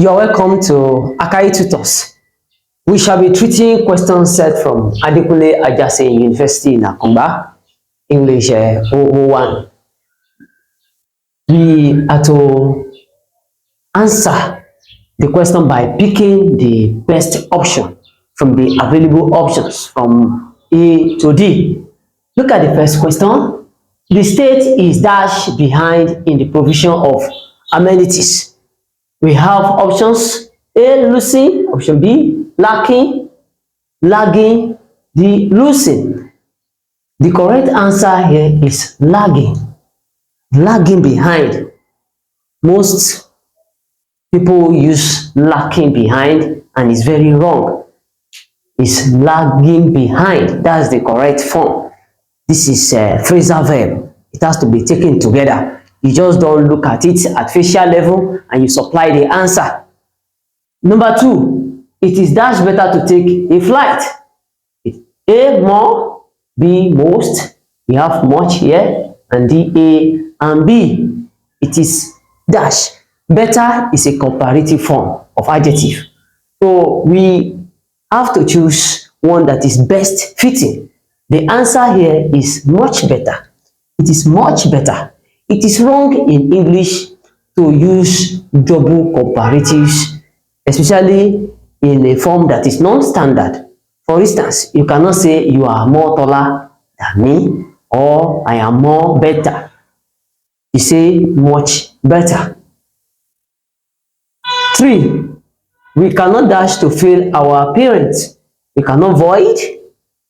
You are welcome to Akahi Tutors. We shall be treating questions set from Adekunle Ajasin University in Akungba, English 001. We are to answer the question by picking the best option from the available options from A to D. Look at the first question. The state is dashed behind in the provision of amenities. We have options A, losing, option B, lacking, lagging, D, losing. The correct answer here is lagging, lagging behind. Most people use lacking behind and it's very wrong. It's lagging behind. That's the correct form. This is a phrasal verb. It has to be taken together. You just don't look at it at facial level and you supply the answer. Number 2, it is dash better to take a flight. A, more, B, most. We have much here, and D, A and B. It is dash. Better is a comparative form of adjective. So we have to choose one that is best fitting. The answer here is much better. It is much better. It is wrong in English to use double comparatives, especially in a form that is non-standard. For instance, you cannot say you are more taller than me or I am more better. You say much better. 3, we cannot dash to fill our parents. We cannot void.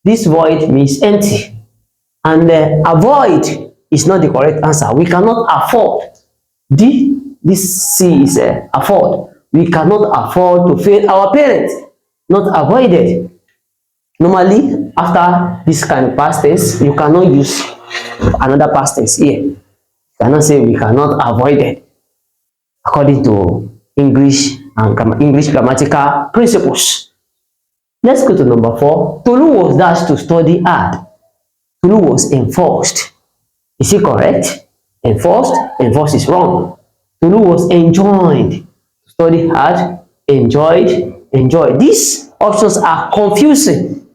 This void means empty. And avoid is not the correct answer. We cannot afford. D, this C is afford. We cannot afford to fail our parents, not avoided. Normally, after this kind of past tense, you cannot use another past tense here. You cannot say we cannot avoid it according to English and English grammatical principles. Let's go to number 4. Tolu was dashed to study hard. Tolu was enforced. Is it correct? Enforced? Enforced is wrong. Tolu was enjoined to study hard. Enjoyed? Enjoyed. These options are confusing,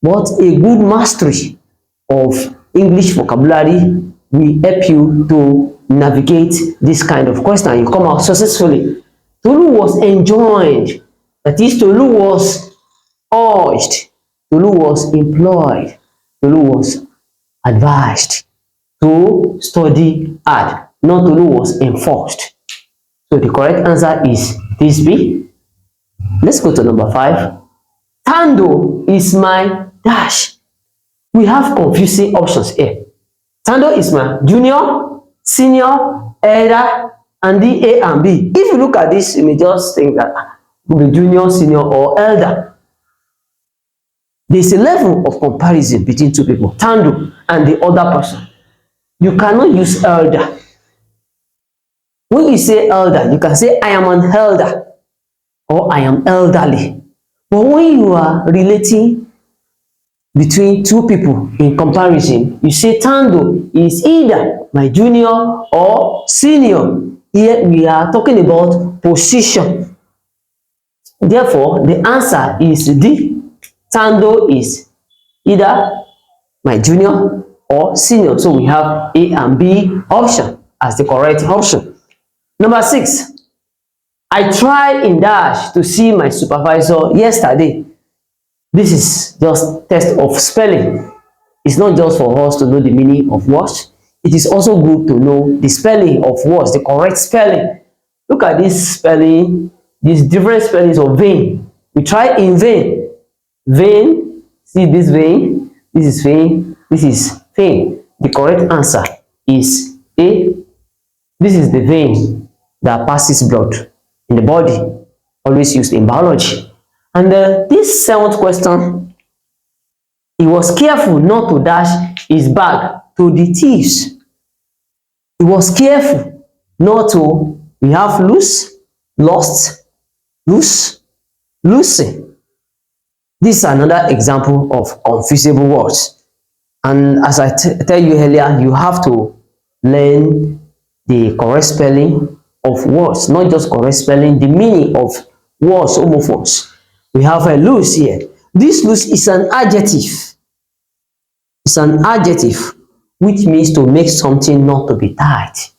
but a good mastery of English vocabulary will help you to navigate this kind of question. You come out successfully. Tolu was enjoined. That is, Tolu was urged. Tolu was employed. Tolu was advised to study hard. Not Tolu was enforced. So the correct answer is this B. Let's go to number 5. Tando is my dash. We have confusing options here. Tando is my junior, senior, elder, and the A and B. If you look at this, you may just think that the junior, senior, or elder. There's a level of comparison between two people, Tando and the other person. You cannot use elder. When you say elder, you can say I am an elder or I am elderly. But when you are relating between two people in comparison, you say Tando is either my junior or senior. Here we are talking about position. Therefore, the answer is D. Tando is either my junior or senior. So we have A and B option as the correct option. Number 6. I tried in dash to see my supervisor yesterday. This is just test of spelling. It's not just for us to know the meaning of words. It is also good to know the spelling of words, the correct spelling. Look at this spelling, these different spellings of vein. We try in vein. Vein, see this vein, this is vein, this is vein. The correct answer is A. This is the vein that passes blood in the body, always used in biology. And this 7th question, he was careful not to dash his bag to the thieves. He was careful not to, we have lose, lost, lose, losing. This is another example of confusable words. And as I tell you earlier, you have to learn the correct spelling of words, not just correct spelling, the meaning of words, homophones. We have a loose here. This loose is an adjective. It's an adjective, which means to make something not to be tight.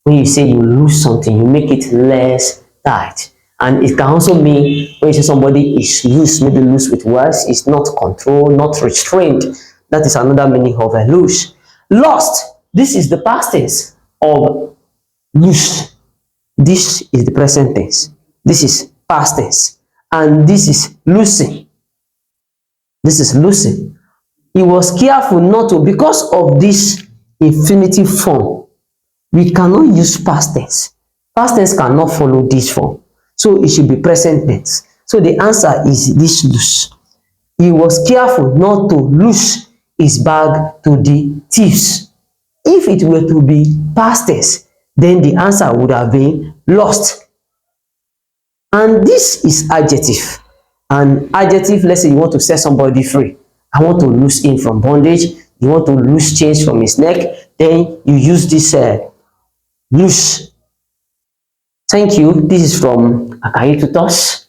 When you say you lose something, you make it less tight. And it can also mean when you say somebody is loose, maybe loose with words, is not controlled, not restrained. That is another meaning of a loose. Lost, this is the past tense of loose. This is the present tense. This is past tense. And this is losing. This is losing. He was careful not to, because of this infinitive form, we cannot use past tense. Past tense cannot follow this form. So it should be present tense. So the answer is this lose. He was careful not to lose his bag to the thieves. If it were to be past tense, then the answer would have been lost. And this is adjective. And adjective, let's say you want to set somebody free. I want to loose him from bondage. You want to loose chains from his neck. Then you use this loose. Thank you. This is from Akahi Tutors.